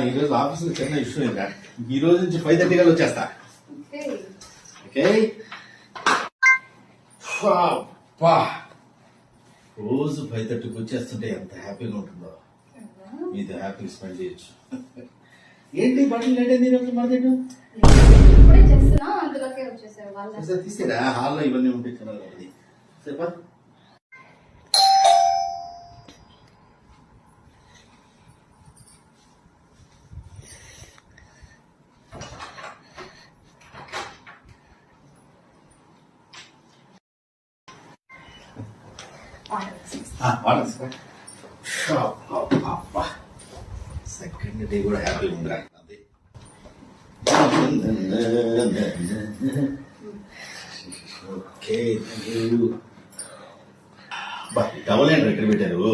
ఈరోజు ఆఫీస్ లో చిన్న ఇష్యూ ఇంకా ఈ రోజు నుంచి 5:30 కల్లా వచ్చేస్తా. ఓకే రోజు 5:30కి వచ్చేస్తుంటే ఎంత హ్యాపీగా ఉంటుందో. మీతో హ్యాపీ స్పెండ్ చేయొచ్చు. ఏంటి బట్టలు లేట్ అయింది ఈరోజు మరదెట్టు తీసేరా హాల్లో ఇవన్నీ ఉంటే చిన్నది చెప్పా. సెకండ్ డే కూడా హ్యాపీ ఉందా? ఓకే టవల్ ఏంటి ఎక్కడ పెట్టారు?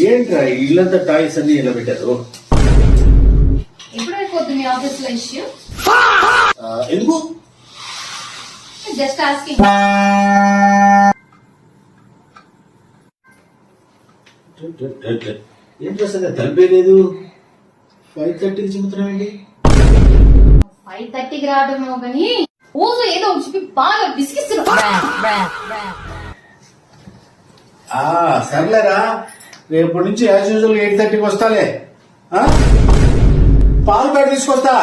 ఏంట్రా ఇల్లంతా టాయ్స్ అన్ని ఇలా పెట్టారు? ఎప్పుడైపోతుంది ఆఫీస్ లో ఇష్యూ? ఎందుకు? Just asking. ఏం చేస్తా తలిపే లేదు. 5:30కి చెబుతున్నామండి. 5:30కి రావడం కానీ రోజు ఏదో చెప్పి బాగా విసిగిస్తున్నా. సర్లేరా, రేపటి నుంచి యాజ్ యూజువల్ 8:30కి వస్తాలే. పాలు ప్యాకెట్ తీసుకొస్తా.